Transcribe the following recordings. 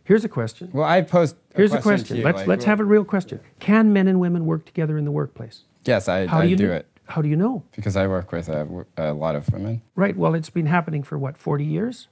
Here's a question. Well, I posed. Here's a question. Let's have a real question. Can men and women work together in the workplace? Yes, I do it. How do you know? Because I work with a lot of women. Right. Well, it's been happening for, what, 40 years?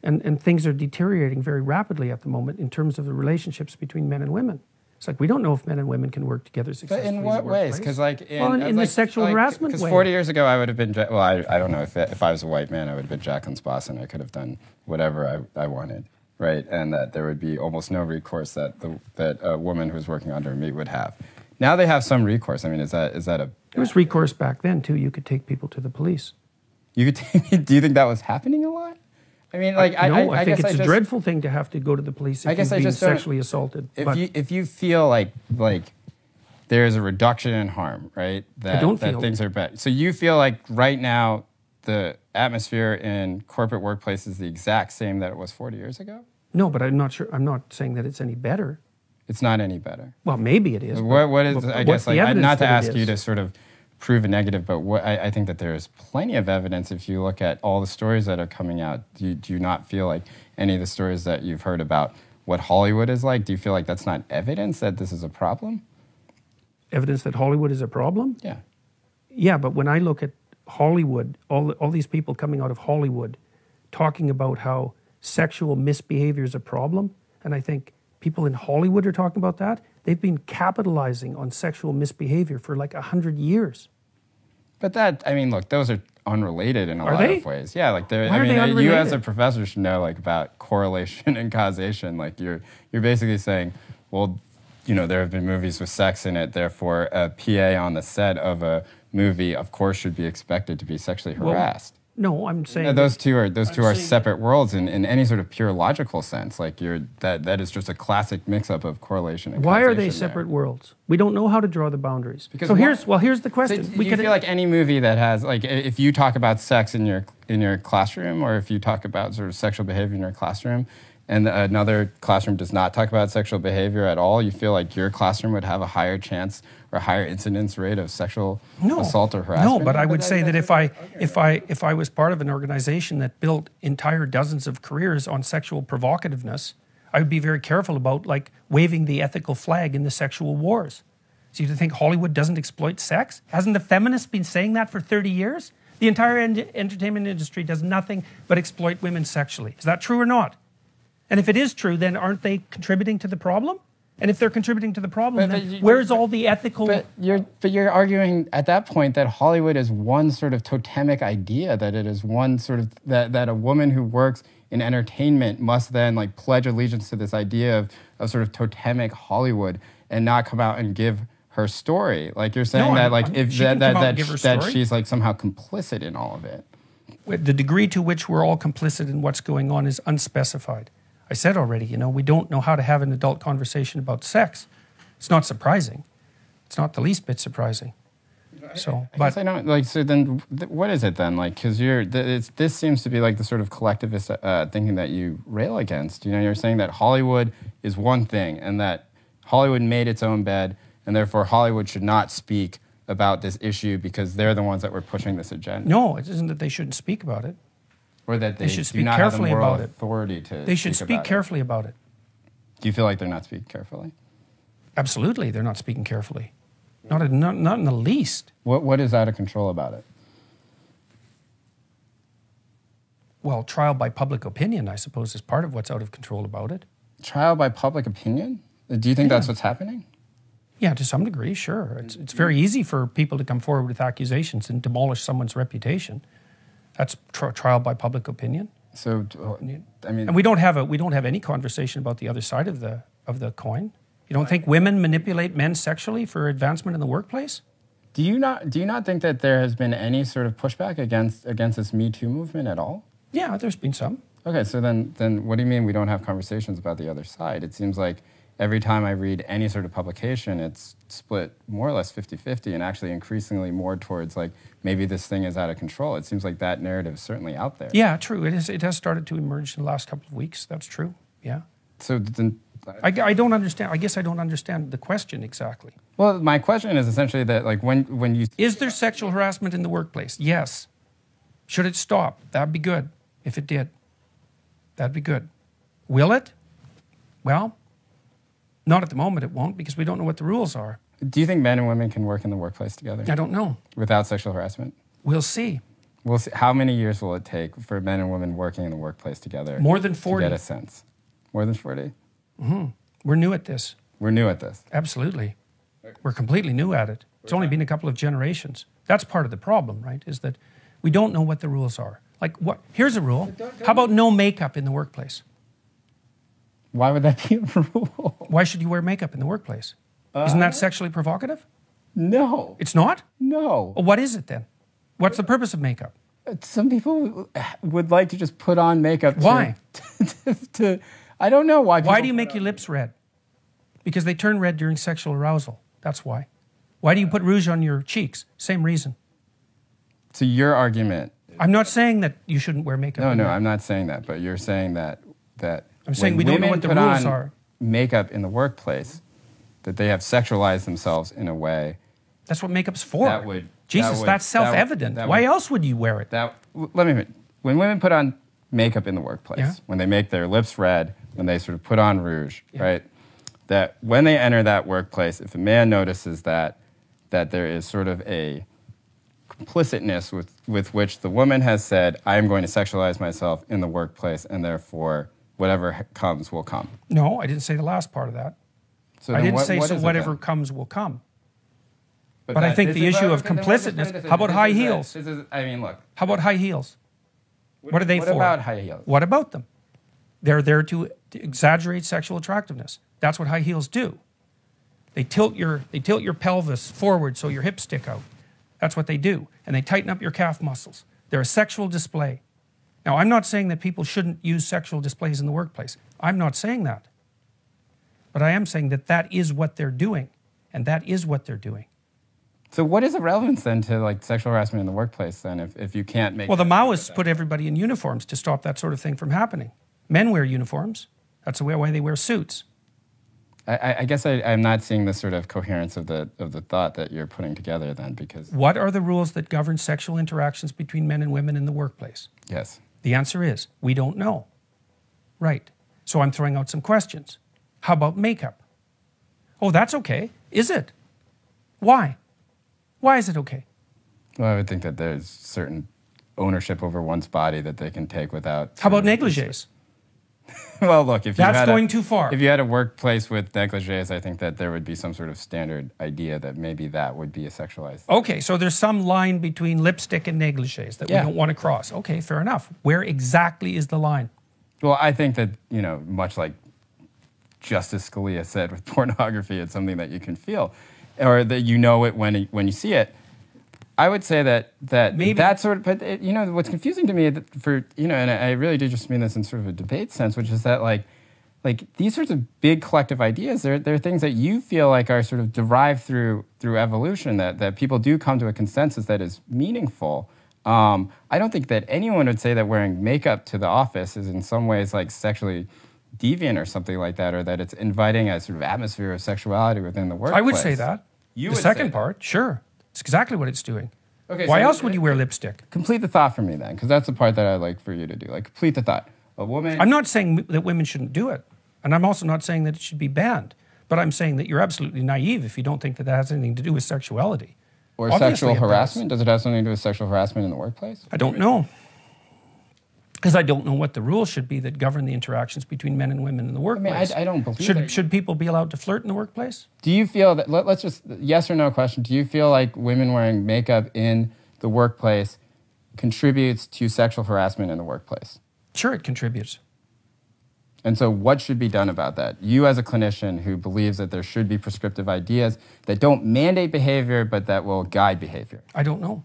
And things are deteriorating very rapidly at the moment in terms of the relationships between men and women. It's like we don't know if men and women can work together successfully. But in what ways? Because in the sexual harassment way. Because 40 years ago, I would have been, well, I don't know, if I was a white man, I would have been Jacqueline's boss and I could have done whatever I wanted, right? And that there would be almost no recourse that a woman who was working under me would have. Now they have some recourse. I mean, is that a... There was recourse back then, too. You could take people to the police. Do you think that was happening a lot? I mean, like, I think it's a dreadful thing to have to go to the police if you've been sexually assaulted. If you feel like there's a reduction in harm, right? That things are better. So you feel like right now the atmosphere in corporate workplace is the exact same that it was 40 years ago? No, but I'm not sure. I'm not saying that it's any better. It's not any better. Well, maybe it is. What is? I guess not to ask you to sort of prove a negative, but I think that there's plenty of evidence if you look at all the stories that are coming out. Do you not feel like any of the stories that you've heard about what Hollywood is like, do you feel like that's not evidence that this is a problem? Evidence that Hollywood is a problem? Yeah. Yeah, but when I look at Hollywood, all these people coming out of Hollywood talking about how sexual misbehavior is a problem, and I think people in Hollywood are talking about that, they've been capitalizing on sexual misbehavior for like 100 years. But that, I mean, look, those are unrelated in a lot of ways. Yeah, like they're, Why are they unrelated? You as a professor should know like about correlation and causation. Like you're basically saying, well, you know, there have been movies with sex in it, therefore a PA on the set of a movie, of course, should be expected to be sexually harassed. No, I'm saying... No, those two are separate worlds in any sort of pure logical sense. Like that is just a classic mix-up of correlation and Why causation are they separate worlds? We don't know how to draw the boundaries. Because so here's the question. So do you feel like any movie that has, like, if you talk about sex in your classroom, or if you talk about sort of sexual behavior in your classroom, and another classroom does not talk about sexual behavior at all, you feel like your classroom would have a higher chance or a higher incidence rate of sexual assault or harassment? No, but I would say that if I was part of an organization that built entire dozens of careers on sexual provocativeness, I would be very careful about like waving the ethical flag in the sexual wars. So you think Hollywood doesn't exploit sex? Hasn't the feminists been saying that for 30 years? The entire entertainment industry does nothing but exploit women sexually. Is that true or not? And if it is true, then aren't they contributing to the problem? And if they're contributing to the problem, then where's all the ethical... But you're arguing at that point that Hollywood is one sort of totemic idea, that it is one sort of... That a woman who works in entertainment must then like pledge allegiance to this idea of sort of totemic Hollywood and not come out and give her story. Like you're saying that she's like somehow complicit in all of it. The degree to which we're all complicit in what's going on is unspecified. I said already, you know, we don't know how to have an adult conversation about sex. It's not surprising. It's not the least bit surprising. So, I guess I don't, like, so then what is it then? Like, because this seems to be like the sort of collectivist thinking that you rail against. You know, you're saying that Hollywood is one thing and that Hollywood made its own bed and therefore Hollywood should not speak about this issue because they're the ones that were pushing this agenda. No, it isn't that they shouldn't speak about it. Or that they should do speak not carefully have the moral about it. authority to They should speak carefully about it. Do you feel like they're not speaking carefully? Absolutely, they're not speaking carefully. Not in the least. What is out of control about it? Well, trial by public opinion, I suppose, is part of what's out of control about it. Trial by public opinion? Do you think that's what's happening? Yeah, to some degree, sure. It's very easy for people to come forward with accusations and demolish someone's reputation. That's trial by public opinion. So, I mean, and we don't have any conversation about the other side of the coin. You don't think women manipulate men sexually for advancement in the workplace? Do you not think that there has been any sort of pushback against this Me Too movement at all? Yeah, there's been some. Okay, so then what do you mean we don't have conversations about the other side? It seems like every time I read any sort of publication, it's split more or less 50-50 and actually increasingly more towards like maybe this thing is out of control. It seems like that narrative is certainly out there. Yeah, true. It has started to emerge in the last couple of weeks. That's true. Yeah. So then... I don't understand. I guess I don't understand the question exactly. Well, my question is essentially that like when you... Is there sexual harassment in the workplace? Yes. Should it stop? That'd be good if it did. That'd be good. Will it? Well, not at the moment it won't, because we don't know what the rules are. Do you think men and women can work in the workplace together? I don't know. Without sexual harassment? We'll see. We'll see. How many years will it take for men and women working in the workplace together? More than 40. To get a sense. More than 40? Mm-hmm. We're new at this. We're new at this. Absolutely. We're completely new at it. It's only been a couple of generations. That's part of the problem, right? Is that we don't know what the rules are. Like, what? Here's a rule. How about no makeup in the workplace? Why would that be a rule? Why should you wear makeup in the workplace? Isn't that sexually provocative? No. It's not? No. Well, what is it then? What's the purpose of makeup? Some people would like to just put on makeup. Why? I don't know why. Why do you make your lips red? Because they turn red during sexual arousal. That's why. Why do you put rouge on your cheeks? Same reason. So your argument... I'm not saying that you shouldn't wear makeup. No, I'm not saying that. But you're saying that I'm saying we don't know what the rules are. Makeup in the workplace, that they have sexualized themselves in a way. That's what makeup's for. That's self-evident. Why else would you wear it? When women put on makeup in the workplace, when they make their lips red, when they sort of put on rouge, right? That when they enter that workplace, if a man notices that there is sort of a complicitness with which the woman has said, I am going to sexualize myself in the workplace, and therefore whatever comes will come. No, I didn't say the last part of that. So I didn't say so whatever comes will come. But I think the issue of complicitness, how about high heels? Look. How about high heels? What are they for? What about high heels? What about them? They're there to exaggerate sexual attractiveness. That's what high heels do. They tilt your pelvis forward so your hips stick out. That's what they do. And they tighten up your calf muscles. They're a sexual display. Now, I'm not saying that people shouldn't use sexual displays in the workplace. I'm not saying that. But I am saying that that is what they're doing. And that is what they're doing. So what is the relevance then to like sexual harassment in the workplace then if you can't make... Well, the Maoists put everybody in uniforms to stop that sort of thing from happening. Men wear uniforms. That's the way they wear suits. I guess I'm not seeing the sort of coherence of the thought that you're putting together then, because... What are the rules that govern sexual interactions between men and women in the workplace? Yes. The answer is, we don't know. Right. So I'm throwing out some questions. How about makeup? Oh, that's okay. Is it? Why? Why is it okay? Well, I would think that there's certain ownership over one's body that they can take without... How about negligees? Well, look, if you that's going too far. If you had a workplace with negligees, I think that there would be some sort of standard idea that maybe that would be a sexualized... Okay, so there's some line between lipstick and negligees that we don't want to cross. Okay, fair enough. Where exactly is the line? Well, I think that, much like Justice Scalia said with pornography, it's something that you can feel, or that you know it when you see it. I would say that maybe that sort of, but what's confusing to me and I really do just mean this in sort of a debate sense, which is that like these sorts of big collective ideas, they're things that you feel like are sort of derived through evolution, that people do come to a consensus that is meaningful. I don't think that anyone would say that wearing makeup to the office is in some ways like sexually deviant or something like that, or that it's inviting a sort of atmosphere of sexuality within the workplace. I would say that. The second part, sure. It's exactly what it's doing. Okay, why else would you wear lipstick? Complete the thought for me then, because that's the part that I'd like for you to do. Like, complete the thought. A woman... I'm not saying that women shouldn't do it. And I'm also not saying that it should be banned. But I'm saying that you're absolutely naive if you don't think that has anything to do with sexuality. Or sexual harassment? Does it have something to do with sexual harassment in the workplace? I don't know. Because I don't know what the rules should be that govern the interactions between men and women in the workplace. I don't believe Should people be allowed to flirt in the workplace? Do you feel that, let's just, yes or no question, do you feel like women wearing makeup in the workplace contributes to sexual harassment in the workplace? Sure, it contributes. And so what should be done about that? You as a clinician who believes that there should be prescriptive ideas that don't mandate behavior, but that will guide behavior. I don't know.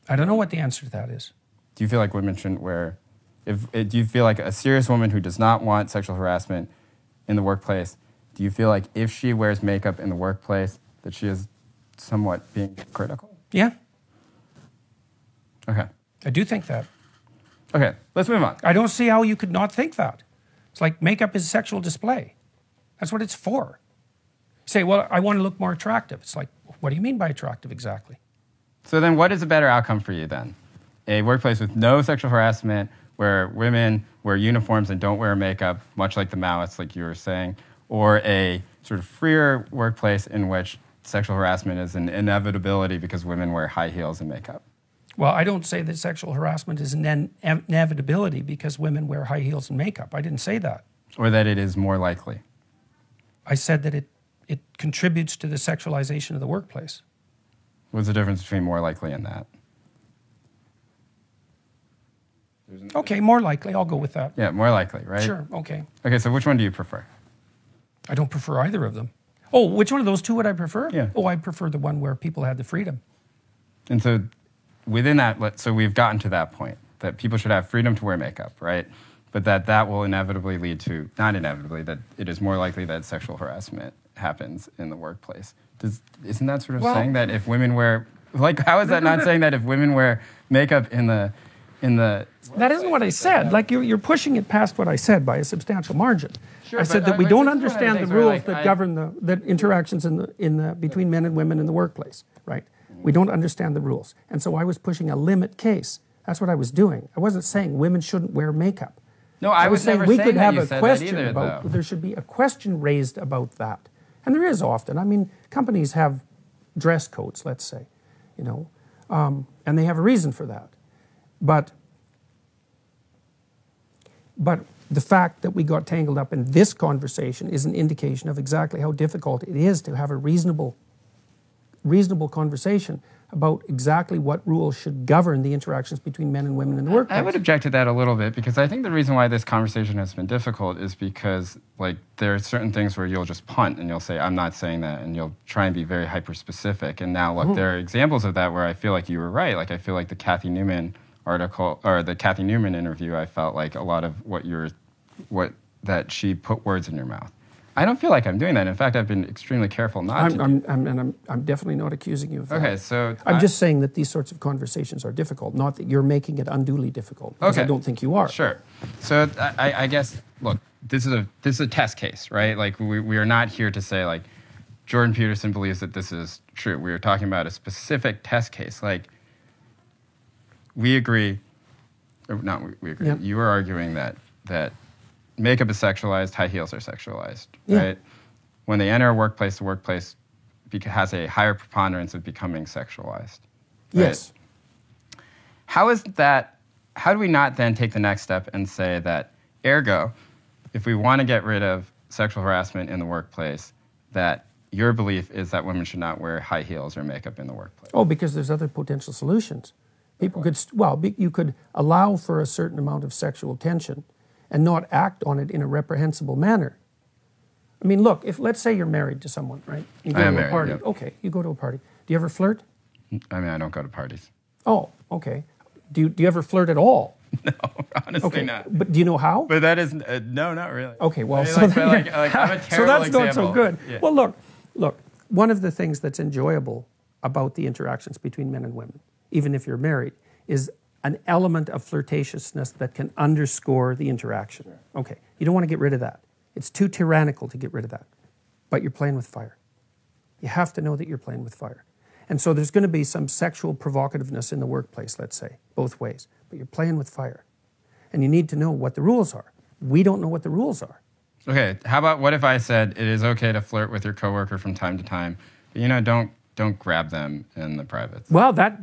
I don't know what the answer to that is. Do you feel like women shouldn't wear... do you feel like a serious woman who does not want sexual harassment in the workplace, do you feel like if she wears makeup in the workplace that she is somewhat being critical? Yeah. Okay. I do think that. Okay, let's move on. I don't see how you could not think that. It's like makeup is a sexual display. That's what it's for. You say, well, I want to look more attractive. It's like, what do you mean by attractive exactly? So then what is a better outcome for you then? A workplace with no sexual harassment, where women wear uniforms and don't wear makeup, much like the Maoists, like you were saying, or a sort of freer workplace in which sexual harassment is an inevitability because women wear high heels and makeup? Well, I don't say that sexual harassment is an inevitability because women wear high heels and makeup. I didn't say that. Or that it is more likely? I said that it contributes to the sexualization of the workplace. What's the difference between more likely and that? Okay, more likely. I'll go with that. Yeah, more likely, right? Sure, okay. Okay, so which one do you prefer? I don't prefer either of them. Oh, which one of those two would I prefer? Yeah. Oh, I prefer the one where people had the freedom. And so within that, so we've gotten to that point, that people should have freedom to wear makeup, right? But that will inevitably lead to, not inevitably, that it is more likely that sexual harassment happens in the workplace. Isn't that sort of saying that if women wear, like, how is that not saying that if women wear makeup in the... That isn't what I said. Like, you're pushing it past what I said by a substantial margin. Sure, I said that we don't understand the rules that govern the interactions between men and women in the workplace, right? We don't understand the rules. And so I was pushing a limit case. That's what I was doing. I wasn't saying women shouldn't wear makeup. No, I was saying never we saying could that have you a said question that either, about, though. there should be a question raised about that. And there is often. I mean, companies have dress codes, let's say, you know, and they have a reason for that. But the fact that we got tangled up in this conversation is an indication of exactly how difficult it is to have a reasonable conversation about exactly what rules should govern the interactions between men and women in the workplace. I would object to that a little bit because I think the reason why this conversation has been difficult is because, like, there are certain things where you'll just punt and you'll say, I'm not saying that, and you'll try and be very hyper-specific. And now, look, there are examples of that where I feel like you were right. Like, I feel like the Kathy Newman article, or the Kathy Newman interview, I felt like a lot of that she put words in your mouth. I don't feel like I'm doing that. In fact, I've been extremely careful not to. I'm definitely not accusing you of that. Okay, so I'm just saying that these sorts of conversations are difficult, not that you're making it unduly difficult, because I don't think you are. Sure. So I guess, look, this is a test case, right? Like, we are not here to say, like, Jordan Peterson believes that this is true. We are talking about a specific test case. Like, we agree, or not we agree, you are arguing that makeup is sexualized, high heels are sexualized, right? When they enter a workplace, the workplace has a higher preponderance of becoming sexualized. Right? Yes. How do we not then take the next step and say that, ergo, if we want to get rid of sexual harassment in the workplace, that your belief is that women should not wear high heels or makeup in the workplace? Oh, because there's other potential solutions. People could, you could allow for a certain amount of sexual tension and not act on it in a reprehensible manner. I mean, look, let's say you're married to someone, right? You go to a party. Yep. Okay, you go to a party. Do you ever flirt? I mean, I don't go to parties. Oh, okay. Do you ever flirt at all? No, honestly not. But do you know how? But that is, no, not really. Okay, well, I mean, I'm a terrible so that's example. not so good. Yeah. Well, look, one of the things that's enjoyable about the interactions between men and women, even if you're married, is an element of flirtatiousness that can underscore the interaction. Sure. Okay, you don't want to get rid of that. It's too tyrannical to get rid of that. But you're playing with fire. You have to know that you're playing with fire. And so there's going to be some sexual provocativeness in the workplace, let's say, both ways. But you're playing with fire. And you need to know what the rules are. We don't know what the rules are. Okay, how about what if I said it is okay to flirt with your coworker from time to time, but, you know, don't grab them in the privates? Well, that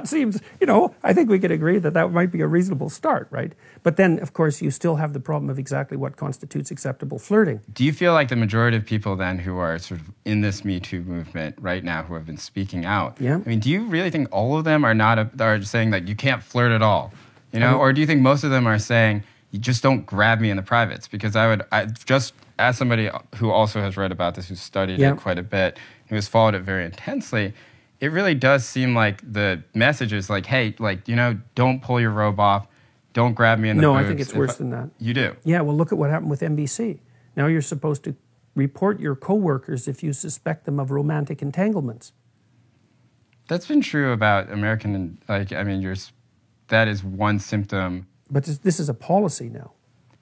seems, you know, I think we could agree that might be a reasonable start, right? But then, of course, you still have the problem of exactly what constitutes acceptable flirting. Do you feel like the majority of people then who are sort of in this Me Too movement right now who have been speaking out, I mean, do you really think all of them are saying that you can't flirt at all? You know, or do you think most of them are saying, you just don't grab me in the privates? Because I just, as somebody who also has read about this, who's studied it quite a bit, who has followed it very intensely, it really does seem like the message is like, hey, like, you know, don't pull your robe off, don't grab me in the boobs. No, I think it's worse than that. You do? Yeah, well, look at what happened with NBC. Now you're supposed to report your coworkers if you suspect them of romantic entanglements. That's been true about American, like, I mean, that is one symptom. But this is a policy now.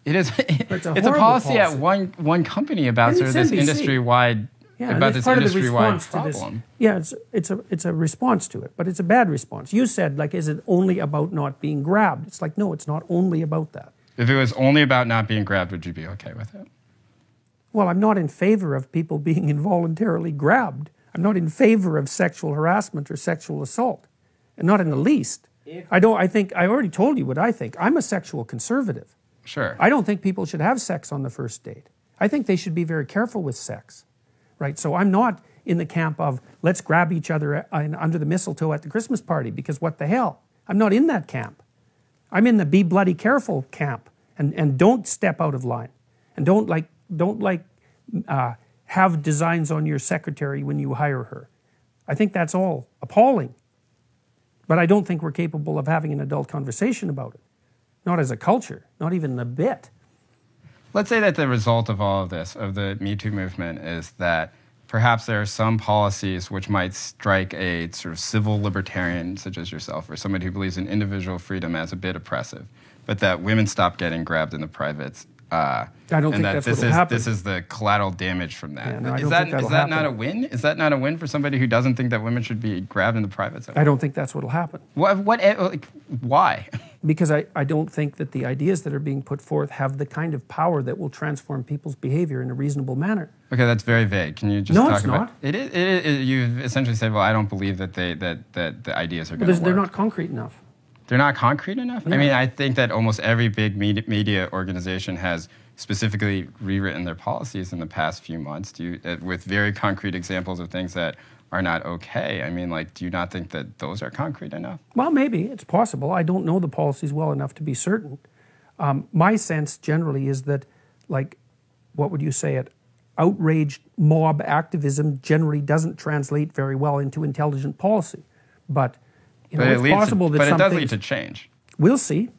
It is. It's a policy at one company about sort of this industry-wide Yeah, about this industry-wide problem. Yeah, it's a response to it, but it's a bad response. You said, like, is it only about not being grabbed? It's like, no, it's not only about that. If it was only about not being grabbed, would you be okay with it? Well, I'm not in favor of people being involuntarily grabbed. I'm not in favor of sexual harassment or sexual assault, and not in the least. I already told you what I think. I'm a sexual conservative. Sure. I don't think people should have sex on the first date. I think they should be very careful with sex, right? So I'm not in the camp of let's grab each other under the mistletoe at the Christmas party, because what the hell? I'm not in that camp. I'm in the be bloody careful camp, and don't step out of line, and don't have designs on your secretary when you hire her. I think that's all appalling. But I don't think we're capable of having an adult conversation about it. Not as a culture, not even a bit. Let's say that the result of all of this, of the Me Too movement, is that perhaps there are some policies which might strike a sort of civil libertarian such as yourself, or somebody who believes in individual freedom as a bit oppressive, but that women stop getting grabbed in the privates. I don't think that's what will happen. This is the collateral damage from that. Yeah, no, is that not a win? Is that not a win for somebody who doesn't think that women should be grabbed in the privates? I don't think that's what will happen. Why? Because I don't think that the ideas that are being put forth have the kind of power that will transform people's behavior in a reasonable manner. Okay, that's very vague. Can you just talk about it? No, it's not. You've essentially said, well, I don't believe that the ideas are going to work. They're not concrete enough. They're not concrete enough? Yeah. I mean, I think that almost every big media organization has specifically rewritten their policies in the past few months with very concrete examples of things that are not okay. I mean, like, do you not think that those are concrete enough? Well, maybe. It's possible. I don't know the policies well enough to be certain. My sense generally is that, like, what would you say it? Outraged mob activism generally doesn't translate very well into intelligent policy. But, it's possible that it does lead to change. We'll see.